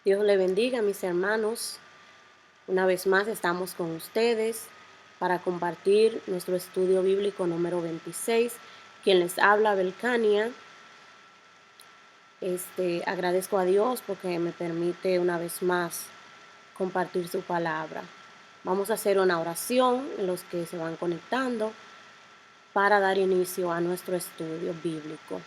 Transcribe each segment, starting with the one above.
Dios le bendiga, mis hermanos. Una vez más estamos con ustedes para compartir nuestro estudio bíblico número 26. Quien les habla, Belcania. Agradezco a Dios porque me permite una vez más compartir su palabra. Vamos a hacer una oración en los que se van conectando para dar inicio a nuestro estudio bíblico.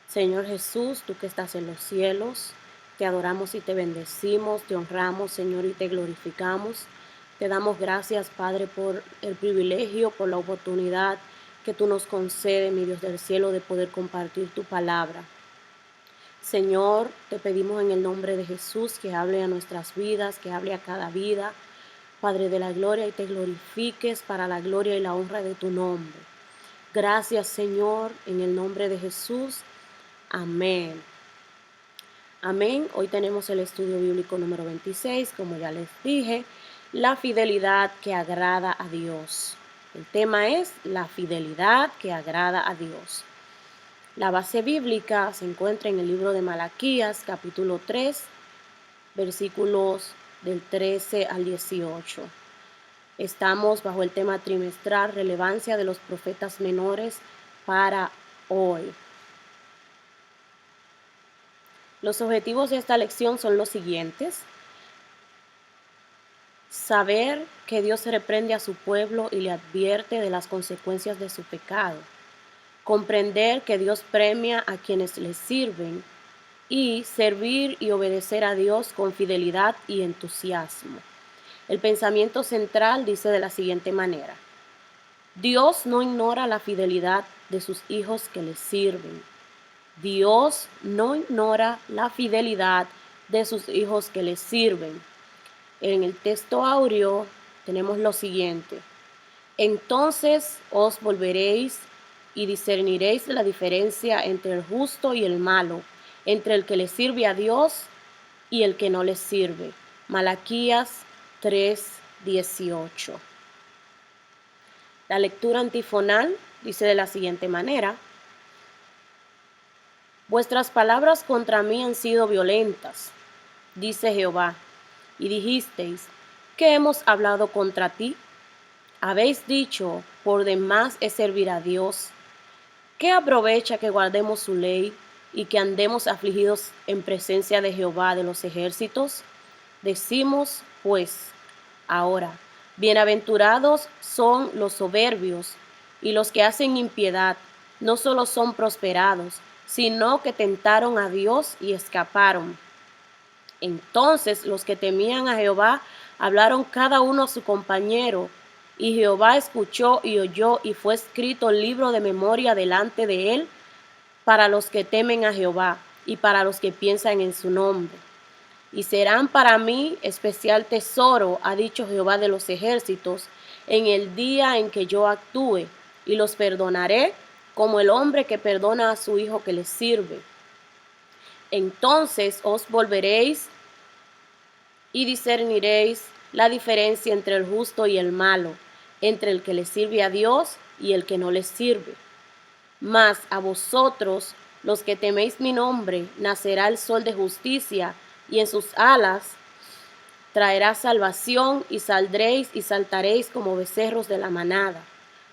Señor Jesús, tú que estás en los cielos, te adoramos y te bendecimos, te honramos, Señor, y te glorificamos. Te damos gracias, Padre, por el privilegio, por la oportunidad que tú nos concedes, mi Dios del cielo, de poder compartir tu palabra. Señor, te pedimos en el nombre de Jesús que hable a nuestras vidas, que hable a cada vida, Padre de la gloria, y te glorifiques para la gloria y la honra de tu nombre. Gracias, Señor, en el nombre de Jesús. Amén. Amén. Hoy tenemos el estudio bíblico número 26, como ya les dije, la fidelidad que agrada a Dios. El tema es la fidelidad que agrada a Dios. La base bíblica se encuentra en el libro de Malaquías, capítulo 3, versículos del 13 al 18. Estamos bajo el tema trimestral, relevancia de los profetas menores para hoy. Los objetivos de esta lección son los siguientes: saber que Dios reprende a su pueblo y le advierte de las consecuencias de su pecado, comprender que Dios premia a quienes le sirven y servir y obedecer a Dios con fidelidad y entusiasmo. El pensamiento central dice de la siguiente manera: Dios no ignora la fidelidad de sus hijos que le sirven. Dios no ignora la fidelidad de sus hijos que le sirven. En el texto áureo tenemos lo siguiente: entonces os volveréis y discerniréis la diferencia entre el justo y el malo, entre el que le sirve a Dios y el que no le sirve. Malaquías 3:18. La lectura antifonal dice de la siguiente manera: vuestras palabras contra mí han sido violentas, dice Jehová, y dijisteis, ¿qué hemos hablado contra ti? Habéis dicho, por demás es servir a Dios. ¿Qué aprovecha que guardemos su ley y que andemos afligidos en presencia de Jehová de los ejércitos? Decimos, pues, ahora, bienaventurados son los soberbios y los que hacen impiedad, no solo son prosperados, sino que tentaron a Dios y escaparon. Entonces los que temían a Jehová hablaron cada uno a su compañero, y Jehová escuchó y oyó, y fue escrito el libro de memoria delante de él para los que temen a Jehová y para los que piensan en su nombre. Y serán para mí especial tesoro, ha dicho Jehová de los ejércitos, en el día en que yo actúe, y los perdonaré como el hombre que perdona a su hijo que le sirve. Entonces os volveréis y discerniréis la diferencia entre el justo y el malo, entre el que le sirve a Dios y el que no le sirve. Mas a vosotros, los que teméis mi nombre, nacerá el sol de justicia, y en sus alas traerá salvación, y saldréis y saltaréis como becerros de la manada.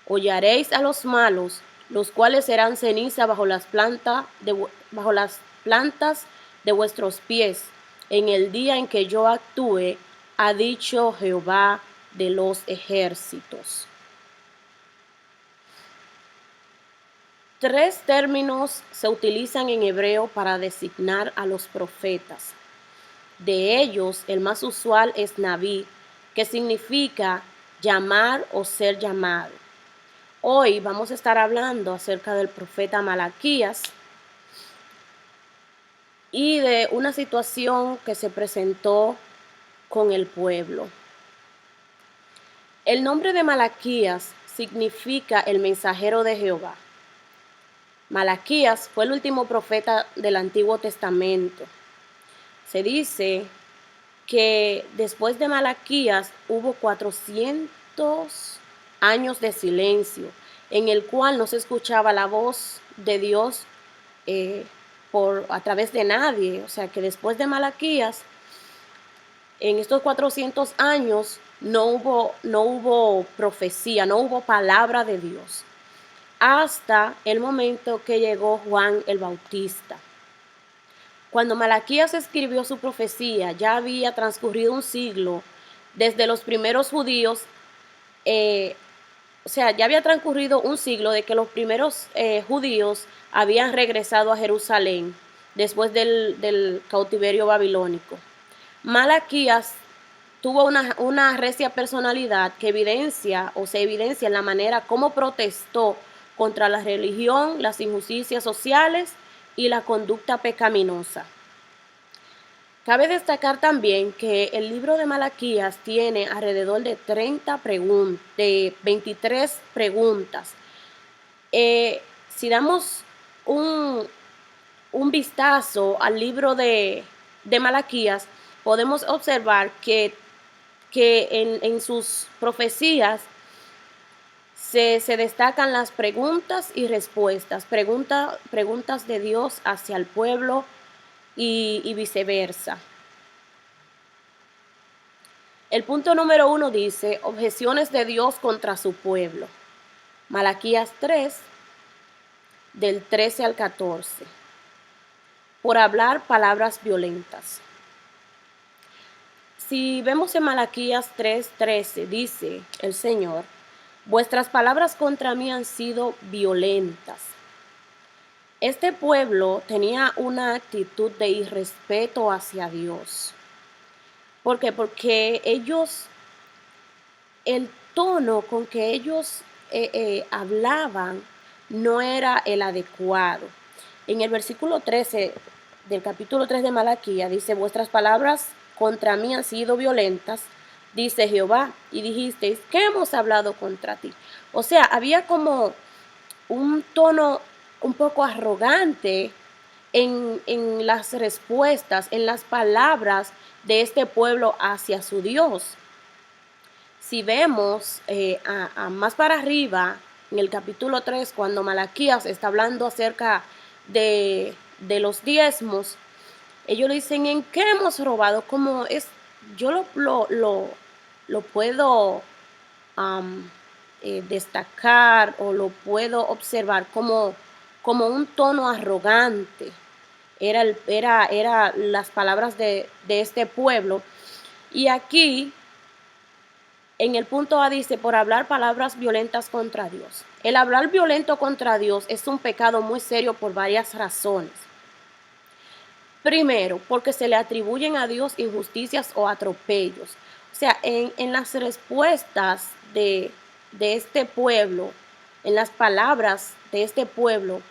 Hollaréis a los malos, los cuales serán ceniza bajo las plantas de vuestros pies, en el día en que yo actúe, ha dicho Jehová de los ejércitos. Tres términos se utilizan en hebreo para designar a los profetas. De ellos, el más usual es Naví, que significa llamar o ser llamado. Hoy vamos a estar hablando acerca del profeta Malaquías y de una situación que se presentó con el pueblo. El nombre de Malaquías significa el mensajero de Jehová. Malaquías fue el último profeta del Antiguo Testamento. Se dice que después de Malaquías hubo 400 años de silencio, en el cual no se escuchaba la voz de Dios a través de nadie. O sea que después de Malaquías, en estos 400 años, no hubo profecía, no hubo palabra de Dios, hasta el momento que llegó Juan el Bautista. Cuando Malaquías escribió su profecía, ya había transcurrido un siglo desde los primeros judíos, o sea, ya había transcurrido un siglo de que los primeros judíos habían regresado a Jerusalén después del cautiverio babilónico. Malaquías tuvo una recia personalidad que se evidencia en la manera como protestó contra la religión, las injusticias sociales y la conducta pecaminosa. Cabe destacar también que el libro de Malaquías tiene alrededor de 23 preguntas. Si damos un vistazo al libro de Malaquías, podemos observar que en sus profecías se destacan las preguntas y respuestas, preguntas de Dios hacia el pueblo y viceversa. El punto número 1 dice, objeciones de Dios contra su pueblo. Malaquías 3, del 13 al 14. Por hablar palabras violentas. Si vemos en Malaquías 3:13, dice el Señor, vuestras palabras contra mí han sido violentas. Este pueblo tenía una actitud de irrespeto hacia Dios. ¿Por qué? Porque el tono con que ellos hablaban no era el adecuado. En el versículo 13 del capítulo 3 de Malaquías dice, vuestras palabras contra mí han sido violentas, dice Jehová, y dijisteis, ¿qué hemos hablado contra ti? O sea, había como un tono un poco arrogante en las respuestas, en las palabras de este pueblo hacia su Dios. Si vemos más para arriba, en el capítulo 3, cuando Malaquías está hablando acerca de los diezmos, ellos dicen, ¿en qué hemos robado? Como es, yo lo puedo destacar o lo puedo observar como un tono arrogante. Era las palabras de este pueblo. Y aquí, en el punto A dice, por hablar palabras violentas contra Dios. El hablar violento contra Dios es un pecado muy serio por varias razones. Primero, porque se le atribuyen a Dios injusticias o atropellos. O sea, en las respuestas de este pueblo, en las palabras de este pueblo,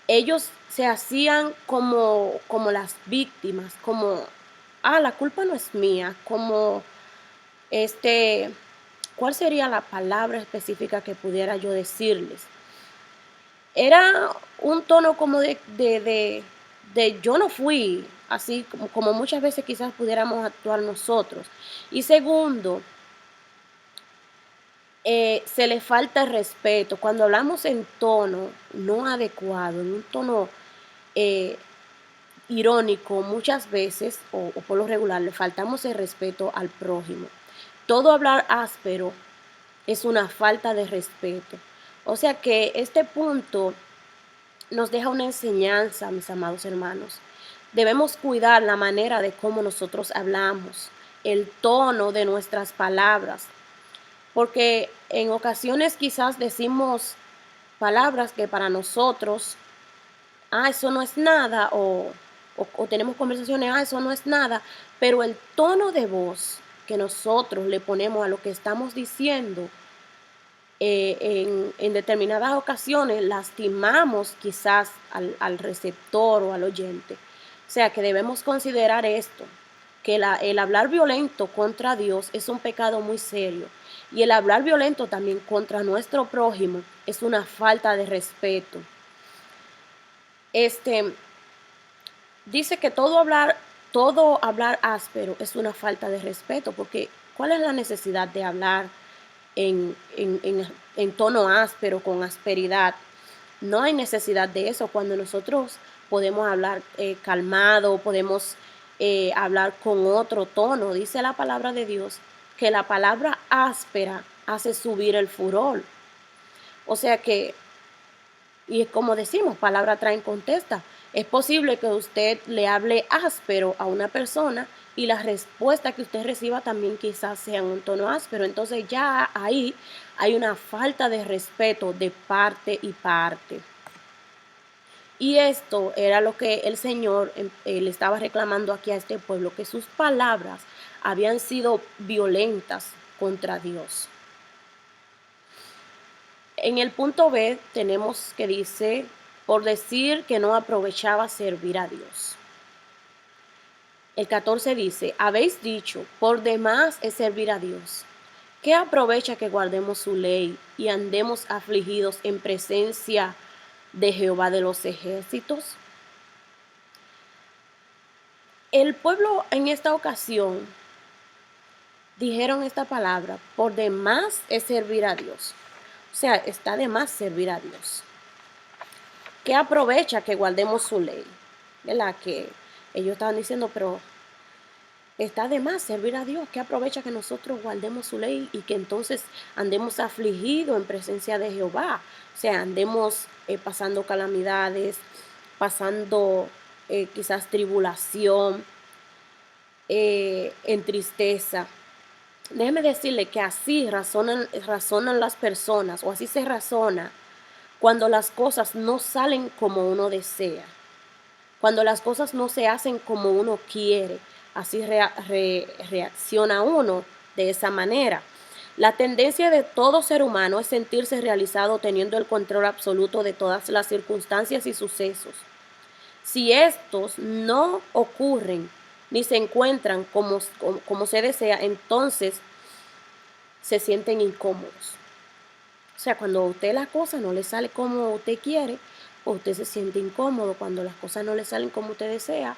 ellos se hacían como las víctimas, como, la culpa no es mía, como ¿cuál sería la palabra específica que pudiera yo decirles? Era un tono como de yo no fui, así como muchas veces quizás pudiéramos actuar nosotros. Y segundo, se le falta el respeto. Cuando hablamos en tono no adecuado, en un tono irónico, muchas veces, o por lo regular, le faltamos el respeto al prójimo. Todo hablar áspero es una falta de respeto. O sea que este punto nos deja una enseñanza, mis amados hermanos. Debemos cuidar la manera de cómo nosotros hablamos, el tono de nuestras palabras, porque en ocasiones quizás decimos palabras que para nosotros, eso no es nada, o tenemos conversaciones, eso no es nada, pero el tono de voz que nosotros le ponemos a lo que estamos diciendo, en determinadas ocasiones lastimamos quizás al receptor o al oyente. O sea que debemos considerar esto, que el hablar violento contra Dios es un pecado muy serio, y el hablar violento también contra nuestro prójimo es una falta de respeto. Dice que todo hablar áspero es una falta de respeto, porque ¿cuál es la necesidad de hablar en tono áspero, con asperidad? No hay necesidad de eso cuando nosotros podemos hablar calmado, podemos hablar con otro tono. Dice la palabra de Dios que la palabra áspera hace subir el furor. O sea que, y es como decimos, palabra trae en contesta. Es posible que usted le hable áspero a una persona y la respuesta que usted reciba también quizás sea en un tono áspero. Entonces ya ahí hay una falta de respeto de parte y parte. Y esto era lo que el Señor le estaba reclamando aquí a este pueblo, que sus palabras habían sido violentas contra Dios. En el punto B tenemos que dice, por decir que no aprovechaba servir a Dios. El 14 dice, habéis dicho, por demás es servir a Dios. ¿Qué aprovecha que guardemos su ley y andemos afligidos en presencia de Jehová de los ejércitos? El pueblo en esta ocasión dijeron esta palabra, por demás es servir a Dios. O sea, está de más servir a Dios. ¿Qué aprovecha que guardemos su ley? ¿Verdad? Que ellos estaban diciendo, pero está de más servir a Dios. ¿Qué aprovecha que nosotros guardemos su ley y que entonces andemos afligidos en presencia de Jehová? O sea, andemos pasando calamidades, pasando quizás tribulación, en tristeza. Déjeme decirle que así razonan las personas, o así se razona cuando las cosas no salen como uno desea, cuando las cosas no se hacen como uno quiere. Así reacciona uno de esa manera. La tendencia de todo ser humano es sentirse realizado teniendo el control absoluto de todas las circunstancias y sucesos. Si estos no ocurren ni se encuentran como se desea, entonces se sienten incómodos. O sea, cuando a usted las cosas no le sale como usted quiere, pues usted se siente incómodo. Cuando las cosas no le salen como usted desea,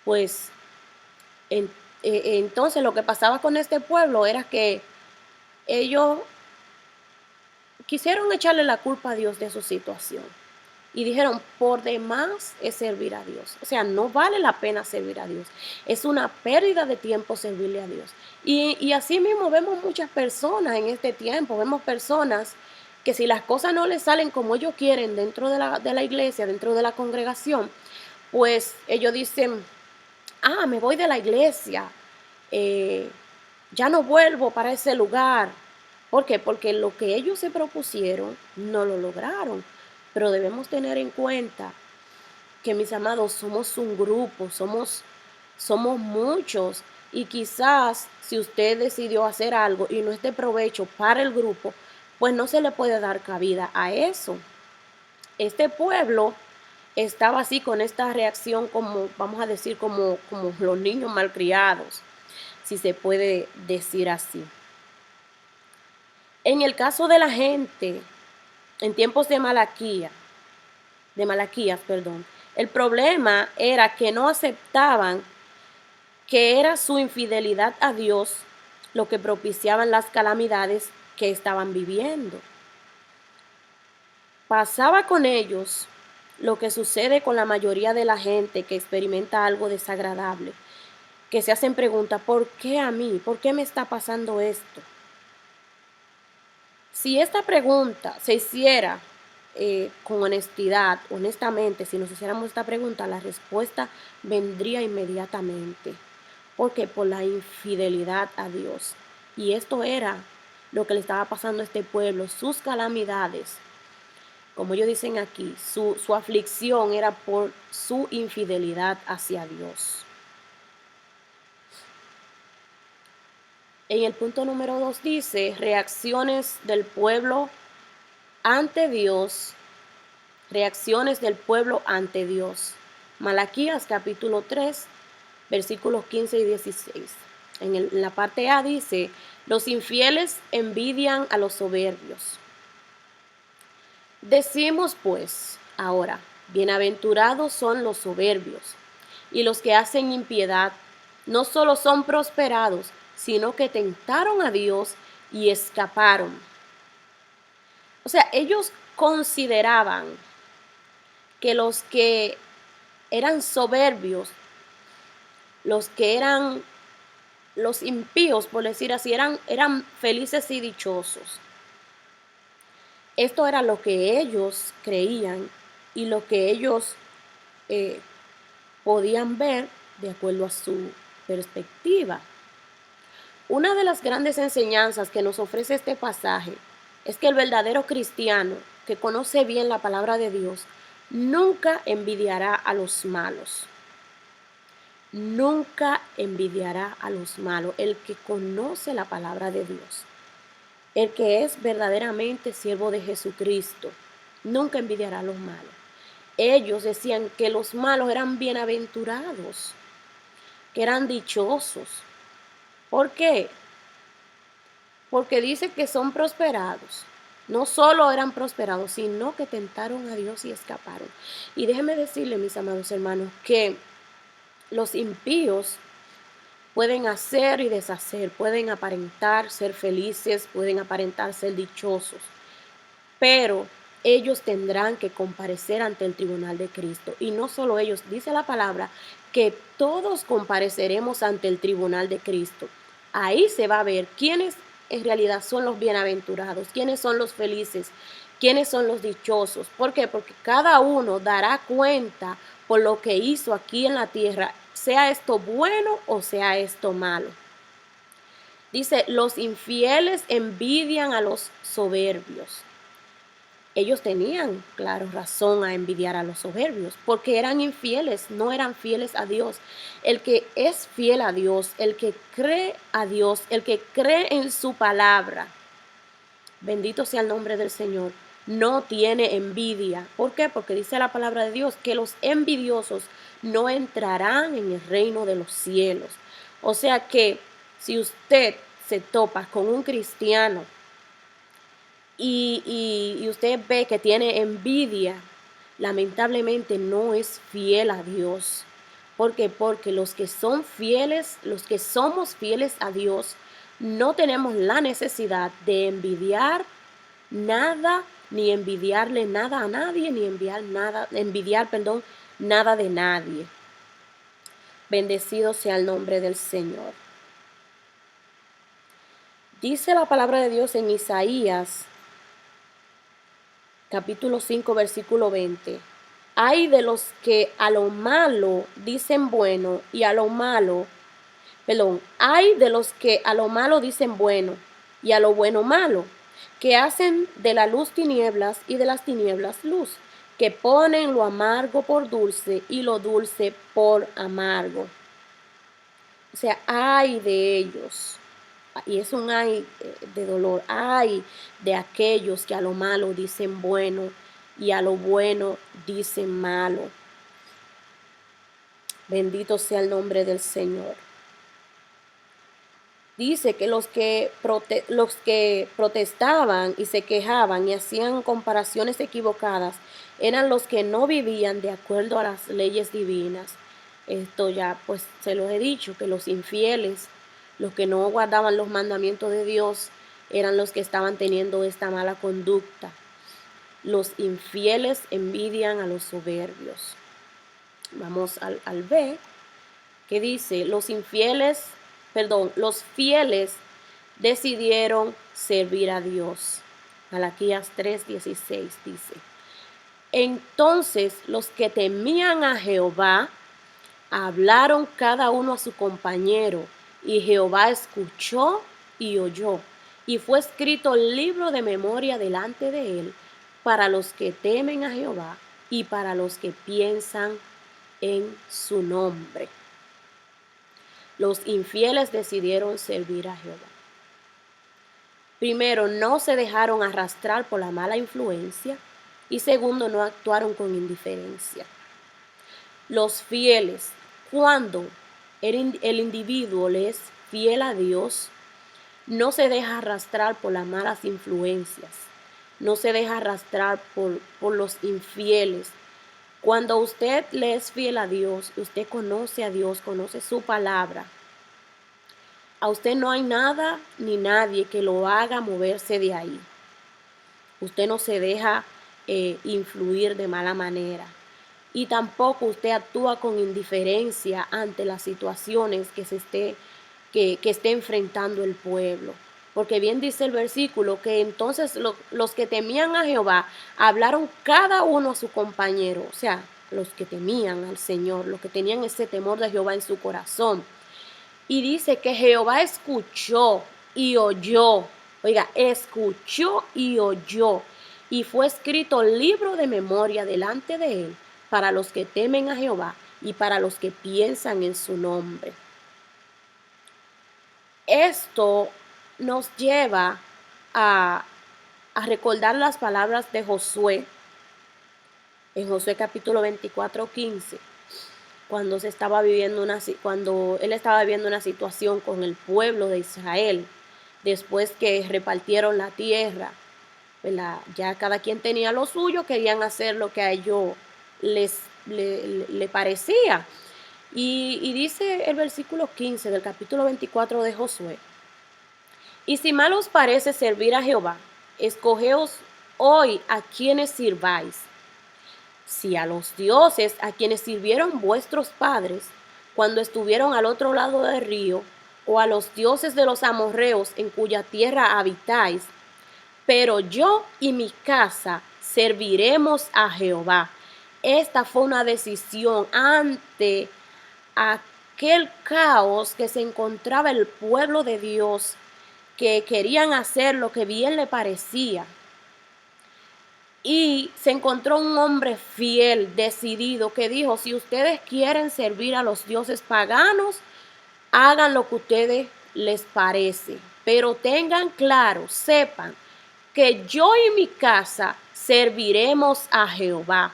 pues entonces lo que pasaba con este pueblo era que ellos quisieron echarle la culpa a Dios de su situación. Y dijeron, por demás es servir a Dios. O sea, no vale la pena servir a Dios. Es una pérdida de tiempo servirle a Dios. Y así mismo vemos muchas personas en este tiempo. Vemos personas que si las cosas no les salen como ellos quieren dentro de la iglesia, dentro de la congregación, pues ellos dicen, me voy de la iglesia. Ya no vuelvo para ese lugar. ¿Por qué? Porque lo que ellos se propusieron no lo lograron. Pero debemos tener en cuenta que, mis amados, somos un grupo, somos muchos. Y quizás si usted decidió hacer algo y no es de provecho para el grupo, pues no se le puede dar cabida a eso. Este pueblo estaba así con esta reacción como, vamos a decir, como los niños malcriados, si se puede decir así. En el caso de la gente, en tiempos de Malaquías, el problema era que no aceptaban que era su infidelidad a Dios lo que propiciaban las calamidades que estaban viviendo. Pasaba con ellos lo que sucede con la mayoría de la gente que experimenta algo desagradable, que se hacen preguntas, ¿por qué a mí? ¿Por qué me está pasando esto? Si esta pregunta se hiciera con honestidad, honestamente, si nos hiciéramos esta pregunta, la respuesta vendría inmediatamente. ¿Por qué? Por la infidelidad a Dios. Y esto era lo que le estaba pasando a este pueblo, sus calamidades. Como ellos dicen aquí, su aflicción era por su infidelidad hacia Dios. En el punto número 2 dice, reacciones del pueblo ante Dios, reacciones del pueblo ante Dios. Malaquías capítulo 3, versículos 15 y 16. En la parte A dice, los infieles envidian a los soberbios. Decimos pues ahora, bienaventurados son los soberbios y los que hacen impiedad, no solo son prosperados, sino que tentaron a Dios y escaparon. O sea, ellos consideraban que los que eran soberbios, los que eran los impíos, por decir así, eran felices y dichosos. Esto era lo que ellos creían y lo que ellos eh, podían ver de acuerdo a su perspectiva. Una de las grandes enseñanzas que nos ofrece este pasaje es que el verdadero cristiano que conoce bien la palabra de Dios nunca envidiará a los malos. Nunca envidiará a los malos. El que conoce la palabra de Dios, el que es verdaderamente siervo de Jesucristo, nunca envidiará a los malos. Ellos decían que los malos eran bienaventurados, que eran dichosos. ¿Por qué? Porque dice que son prosperados. No solo eran prosperados, sino que tentaron a Dios y escaparon. Y déjenme decirle, mis amados hermanos, que los impíos pueden hacer y deshacer, pueden aparentar ser felices, pueden aparentar ser dichosos, pero ellos tendrán que comparecer ante el tribunal de Cristo. Y no solo ellos, dice la palabra que todos compareceremos ante el tribunal de Cristo. Ahí se va a ver quiénes en realidad son los bienaventurados, quiénes son los felices, quiénes son los dichosos. ¿Por qué? Porque cada uno dará cuenta por lo que hizo aquí en la tierra, sea esto bueno o sea esto malo. Dice, los infieles envidian a los soberbios. Ellos tenían, claro, razón a envidiar a los soberbios, porque eran infieles, no eran fieles a Dios. El que es fiel a Dios, el que cree a Dios, el que cree en su palabra, bendito sea el nombre del Señor, no tiene envidia. ¿Por qué? Porque dice la palabra de Dios que los envidiosos no entrarán en el reino de los cielos. O sea que si usted se topa con un cristiano y usted ve que tiene envidia, lamentablemente no es fiel a Dios. ¿Por qué? Porque los que son fieles, los que somos fieles a Dios, no tenemos la necesidad de envidiar nada, ni envidiarle nada a nadie, ni envidiar nada de nadie. Bendecido sea el nombre del Señor. Dice la palabra de Dios en Isaías capítulo 5, versículo 20. Hay de los que a lo malo dicen bueno y a lo malo, hay de los que a lo malo dicen bueno y a lo bueno malo, que hacen de la luz tinieblas y de las tinieblas luz, que ponen lo amargo por dulce y lo dulce por amargo. O sea, hay de ellos. Y es un ay de dolor, ay de aquellos que a lo malo dicen bueno y a lo bueno dicen malo. Bendito sea el nombre del Señor. Dice que los que protestaban y se quejaban y hacían comparaciones equivocadas eran los que no vivían de acuerdo a las leyes divinas. Esto ya pues se lo he dicho, que los infieles, los que no guardaban los mandamientos de Dios, eran los que estaban teniendo esta mala conducta. Los infieles envidian a los soberbios. Vamos al B, que dice, los fieles decidieron servir a Dios. Malaquías 3:16 dice, entonces los que temían a Jehová hablaron cada uno a su compañero, y Jehová escuchó y oyó, y fue escrito el libro de memoria delante de él para los que temen a Jehová y para los que piensan en su nombre. Los infieles decidieron servir a Jehová. Primero, no se dejaron arrastrar por la mala influencia, y segundo, no actuaron con indiferencia. Los fieles, cuando el individuo le es fiel a Dios, no se deja arrastrar por las malas influencias, no se deja arrastrar por los infieles. Cuando usted le es fiel a Dios, usted conoce a Dios, conoce su palabra. A usted no hay nada ni nadie que lo haga moverse de ahí. Usted no se deja influir de mala manera. y tampoco usted actúa con indiferencia ante las situaciones que esté enfrentando el pueblo. Porque bien dice el versículo que entonces los que temían a Jehová hablaron cada uno a su compañero, o sea, los que temían al Señor, los que tenían ese temor de Jehová en su corazón. Y dice que Jehová escuchó y oyó, oiga, escuchó y oyó, y fue escrito libro de memoria delante de él para los que temen a Jehová y para los que piensan en su nombre. Esto nos lleva a, a recordar las palabras de Josué en Josué capítulo 24:15, cuando él estaba viviendo una situación con el pueblo de Israel, después que repartieron la tierra, ¿verdad? Ya cada quien tenía lo suyo, querían hacer lo que a ellos le parecía. Y dice el versículo 15 del capítulo 24 de Josué: y si mal os parece servir a Jehová, escogeos hoy a quienes sirváis, si a los dioses a quienes sirvieron vuestros padres cuando estuvieron al otro lado del río, o a los dioses de los amorreos en cuya tierra habitáis, pero yo y mi casa serviremos a Jehová. Esta fue una decisión ante aquel caos que se encontraba el pueblo de Dios, que querían hacer lo que bien le parecía. Y se encontró un hombre fiel, decidido, que dijo: si ustedes quieren servir a los dioses paganos, hagan lo que a ustedes les parece, pero tengan claro, sepan que yo y mi casa serviremos a Jehová.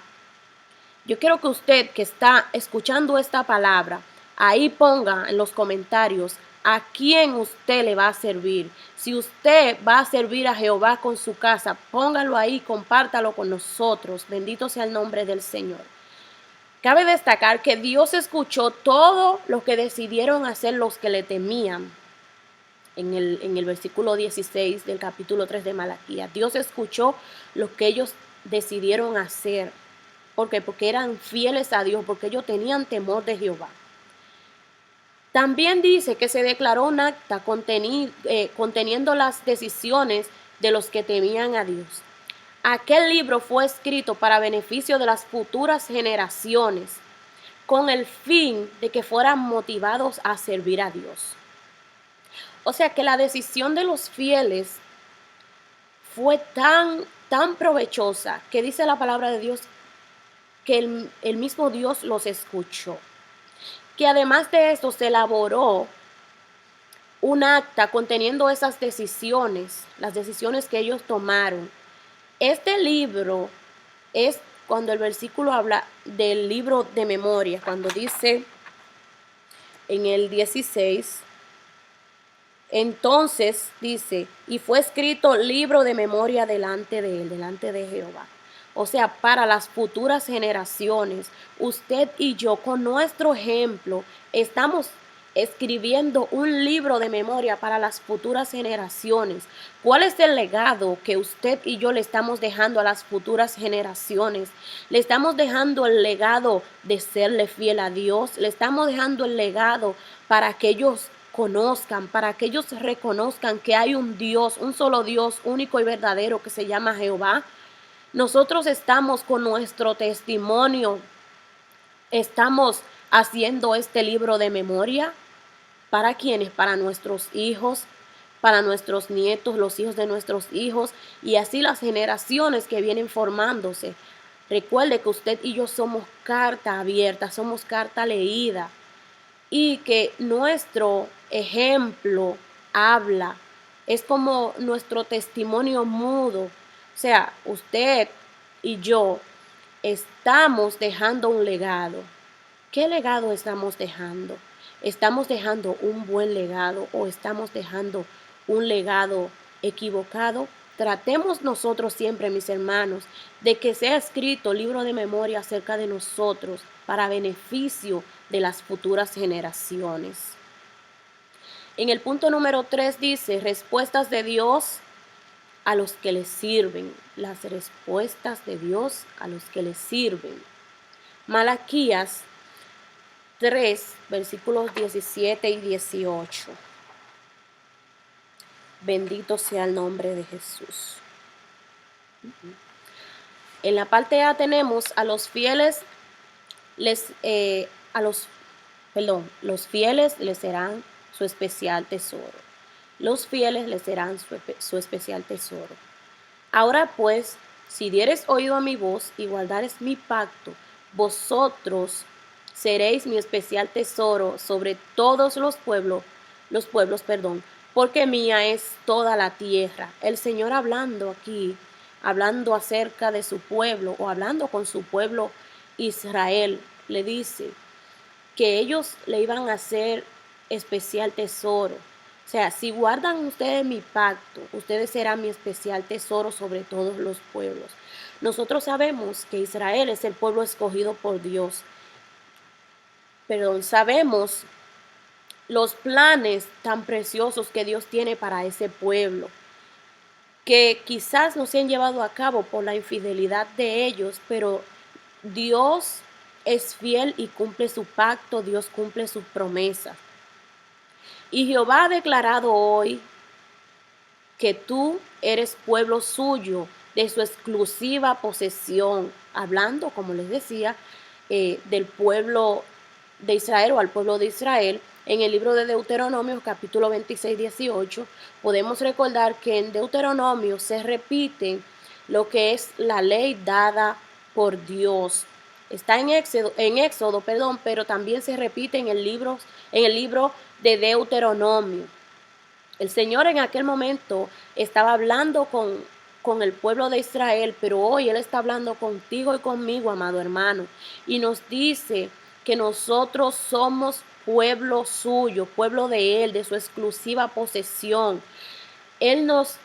Yo quiero que usted que está escuchando esta palabra, ahí ponga en los comentarios a quién usted le va a servir. Si usted va a servir a Jehová con su casa, póngalo ahí, compártalo con nosotros. Bendito sea el nombre del Señor. Cabe destacar que Dios escuchó todo lo que decidieron hacer los que le temían. En el versículo 16 del capítulo 3 de Malaquías, Dios escuchó lo que ellos decidieron hacer. ¿Por qué? Porque eran fieles a Dios, porque ellos tenían temor de Jehová. También dice que se declaró un acta conteniendo las decisiones de los que temían a Dios. Aquel libro fue escrito para beneficio de las futuras generaciones, con el fin de que fueran motivados a servir a Dios. O sea que la decisión de los fieles fue tan provechosa, que dice la palabra de Dios que el mismo Dios los escuchó. Que además de esto se elaboró un acta conteniendo esas decisiones, las decisiones que ellos tomaron. Este libro es cuando el versículo habla del libro de memoria, cuando dice en el 16, entonces dice: y fue escrito libro de memoria delante de él, delante de Jehová. O sea, para las futuras generaciones, usted y yo con nuestro ejemplo estamos escribiendo un libro de memoria para las futuras generaciones. ¿Cuál es el legado que usted y yo le estamos dejando a las futuras generaciones? Le estamos dejando el legado de serle fiel a Dios. Le estamos dejando el legado para que ellos conozcan, para que ellos reconozcan que hay un Dios, un solo Dios único y verdadero, que se llama Jehová. Nosotros estamos con nuestro testimonio, estamos haciendo este libro de memoria. ¿Para quiénes? Para nuestros hijos, para nuestros nietos, los hijos de nuestros hijos, y así las generaciones que vienen formándose. Recuerde que usted y yo somos carta abierta, somos carta leída, y que nuestro ejemplo habla, es como nuestro testimonio mudo. O sea, usted y yo estamos dejando un legado. ¿Qué legado estamos dejando? ¿Estamos dejando un buen legado o estamos dejando un legado equivocado? Tratemos nosotros siempre, mis hermanos, de que sea escrito libro de memoria acerca de nosotros para beneficio de las futuras generaciones. En el punto número 3 dice: respuestas de Dios a los que les sirven. Las respuestas de Dios a los que les sirven. Malaquías 3, versículos 17 y 18. Bendito sea el nombre de Jesús. En la parte A tenemos a los fieles, los fieles les serán su especial tesoro. Los fieles les serán su especial tesoro. Ahora pues, si dieres oído a mi voz y guardares mi pacto, vosotros seréis mi especial tesoro sobre todos los pueblos, porque mía es toda la tierra. El Señor hablando aquí, hablando acerca de su pueblo o hablando con su pueblo Israel, le dice que ellos le iban a hacer especial tesoro. O sea, si guardan ustedes mi pacto, ustedes serán mi especial tesoro sobre todos los pueblos. Nosotros sabemos que Israel es el pueblo escogido por Dios. Pero sabemos los planes tan preciosos que Dios tiene para ese pueblo, que quizás no se han llevado a cabo por la infidelidad de ellos, pero Dios es fiel y cumple su pacto, Dios cumple sus promesas. Y Jehová ha declarado hoy que tú eres pueblo suyo, de su exclusiva posesión, hablando, como les decía, del pueblo de Israel o al pueblo de Israel. En el libro de Deuteronomio, capítulo 26, 18, podemos recordar que en Deuteronomio se repite lo que es la ley dada por Dios. Está en Éxodo, pero también se repite en el libro de Deuteronomio. El Señor en aquel momento estaba hablando con el pueblo de Israel, pero hoy Él está hablando contigo y conmigo, amado hermano, y nos dice que nosotros somos pueblo suyo, pueblo de Él, de su exclusiva posesión. Él nos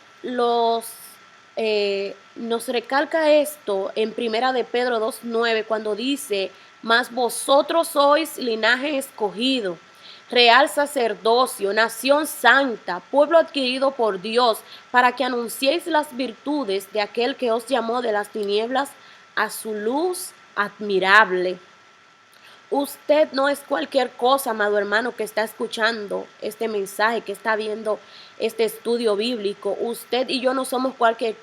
recalca esto en Primera de Pedro 2:9 cuando dice: mas vosotros sois linaje escogido, real sacerdocio, nación santa, pueblo adquirido por Dios, para que anunciéis las virtudes de aquel que os llamó de las tinieblas a su luz admirable. Usted no es cualquier cosa, amado hermano, que está escuchando este mensaje, que está viendo este estudio bíblico. Usted y yo no somos cualquier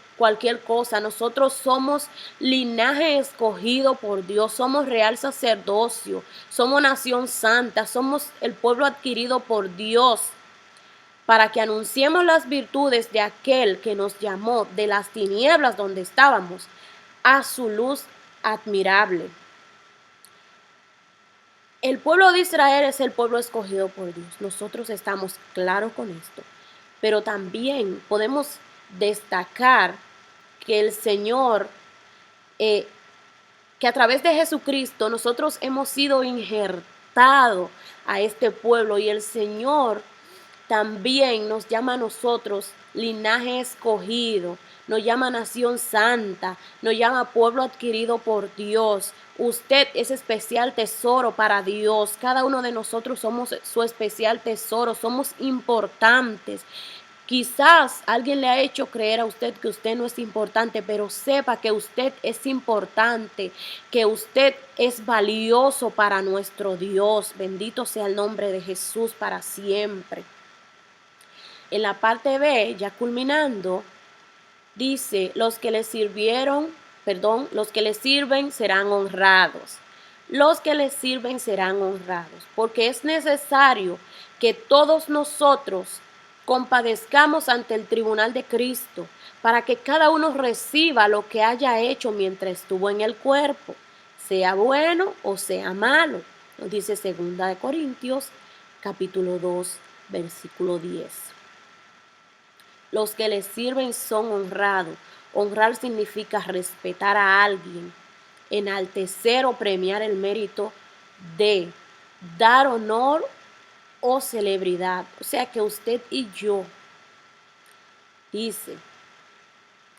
cosa. Nosotros somos linaje escogido por Dios. Somos real sacerdocio. Somos nación santa. Somos el pueblo adquirido por Dios, para que anunciemos las virtudes de aquel que nos llamó de las tinieblas donde estábamos a su luz admirable. El pueblo de Israel es el pueblo escogido por Dios. Nosotros estamos claros con esto. Pero también podemos destacar que el Señor, que a través de Jesucristo nosotros hemos sido injertados a este pueblo, y el Señor también nos llama a nosotros linaje escogido, nos llama nación santa, nos llama pueblo adquirido por Dios. Usted es especial tesoro para Dios. Cada uno de nosotros somos su especial tesoro, somos importantes. Quizás alguien le ha hecho creer a usted que usted no es importante, pero sepa que usted es importante, que usted es valioso para nuestro Dios. Bendito sea el nombre de Jesús para siempre. En la parte B, ya culminando, dice: los que le sirven serán honrados. Los que le sirven serán honrados, porque es necesario que todos nosotros compadezcamos ante el tribunal de Cristo, para que cada uno reciba lo que haya hecho mientras estuvo en el cuerpo, sea bueno o sea malo. Nos dice 2 Corintios, capítulo 2, versículo 10. Los que le sirven son honrados. Honrar significa respetar a alguien, enaltecer o premiar el mérito de, dar honor o celebridad. O sea que usted y yo, dice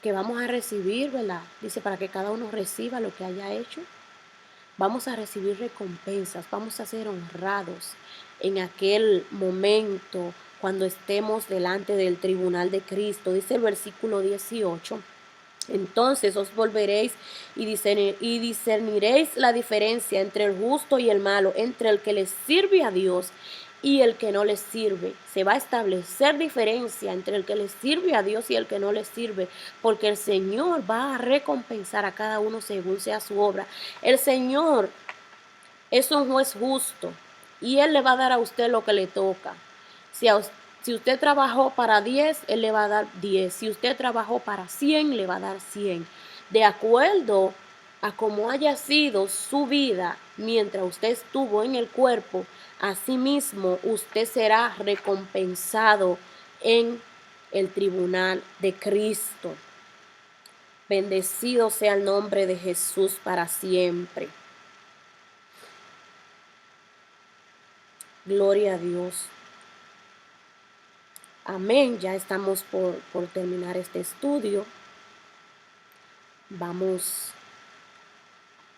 que vamos a recibir, ¿verdad? Dice, para que cada uno reciba lo que haya hecho. Vamos a recibir recompensas, vamos a ser honrados en aquel momento cuando estemos delante del tribunal de Cristo. Dice el versículo 18: Entonces os volveréis y discerniréis la diferencia entre el justo y el malo, entre el que le sirve a Dios y el que no le sirve. Se va a establecer diferencia entre el que le sirve a Dios y el que no le sirve, porque el Señor va a recompensar a cada uno según sea su obra. El Señor es un juez justo y Él le va a dar a usted lo que le toca. Si usted trabajó para 10, Él le va a dar 10. Si usted trabajó para 100, le va a dar 100. De acuerdo a cómo haya sido su vida mientras usted estuvo en el cuerpo, asimismo usted será recompensado en el tribunal de Cristo. Bendecido sea el nombre de Jesús para siempre. Gloria a Dios. Amén. Ya estamos por terminar este estudio. Vamos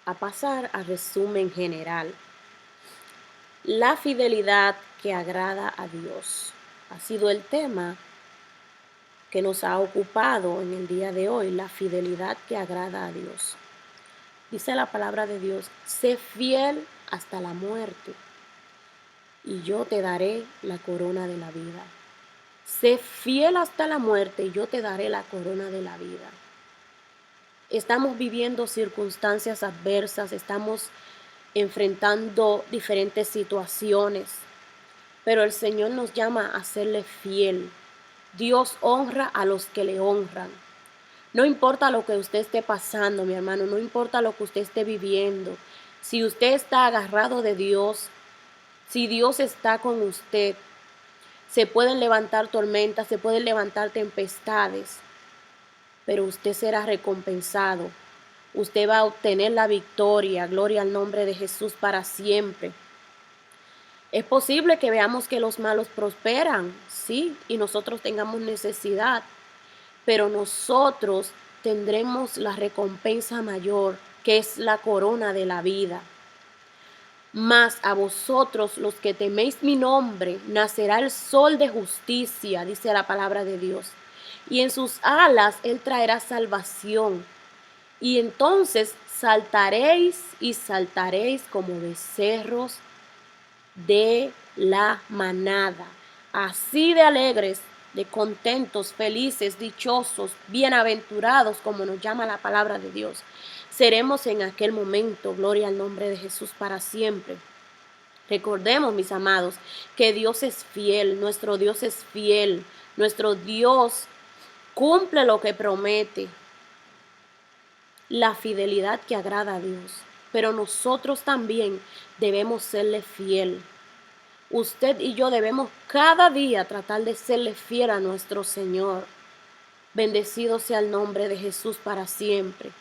a pasar al resumen general. La fidelidad que agrada a Dios ha sido el tema que nos ha ocupado en el día de hoy. La fidelidad que agrada a Dios. Dice la palabra de Dios: sé fiel hasta la muerte y yo te daré la corona de la vida. Sé fiel hasta la muerte y yo te daré la corona de la vida. Estamos viviendo circunstancias adversas, estamos enfrentando diferentes situaciones, pero el Señor nos llama a serle fiel. Dios honra a los que le honran. No importa lo que usted esté pasando, mi hermano, no importa lo que usted esté viviendo. Si usted está agarrado de Dios, si Dios está con usted, se pueden levantar tormentas, se pueden levantar tempestades, pero usted será recompensado. Usted va a obtener la victoria. Gloria al nombre de Jesús para siempre. Es posible que veamos que los malos prosperan, sí, y nosotros tengamos necesidad, pero nosotros tendremos la recompensa mayor, que es la corona de la vida. Mas a vosotros los que teméis mi nombre, nacerá el sol de justicia, dice la palabra de Dios. Y en sus alas Él traerá salvación. Y entonces saltaréis y saltaréis como becerros de la manada. Así de alegres, de contentos, felices, dichosos, bienaventurados, como nos llama la palabra de Dios, seremos en aquel momento. Gloria al nombre de Jesús para siempre. Recordemos, mis amados, que Dios es fiel, nuestro Dios es fiel, nuestro Dios cumple lo que promete. La fidelidad que agrada a Dios, pero nosotros también debemos serle fiel. Usted y yo debemos cada día tratar de serle fiel a nuestro Señor. Bendecido sea el nombre de Jesús para siempre.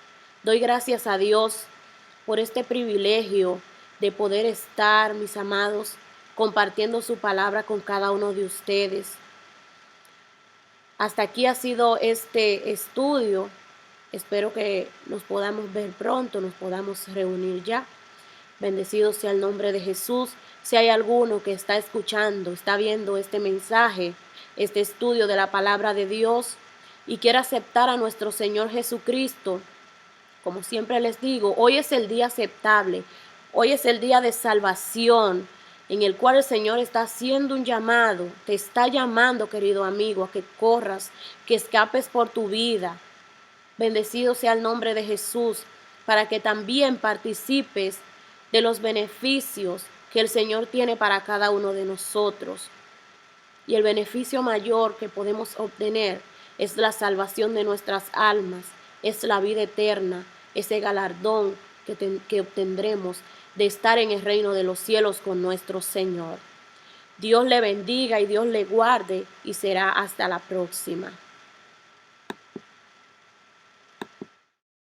Doy gracias a Dios por este privilegio de poder estar, mis amados, compartiendo su palabra con cada uno de ustedes. Hasta aquí ha sido este estudio. Espero que nos podamos ver pronto, nos podamos reunir ya. Bendecido sea el nombre de Jesús. Si hay alguno que está escuchando, está viendo este mensaje, este estudio de la palabra de Dios y quiere aceptar a nuestro Señor Jesucristo, como siempre les digo, hoy es el día aceptable, hoy es el día de salvación, en el cual el Señor está haciendo un llamado, te está llamando, querido amigo, a que corras, que escapes por tu vida. Bendecido sea el nombre de Jesús, para que también participes de los beneficios que el Señor tiene para cada uno de nosotros. Y el beneficio mayor que podemos obtener es la salvación de nuestras almas, es la vida eterna, ese galardón que obtendremos de estar en el reino de los cielos con nuestro Señor. Dios le bendiga y Dios le guarde y será hasta la próxima.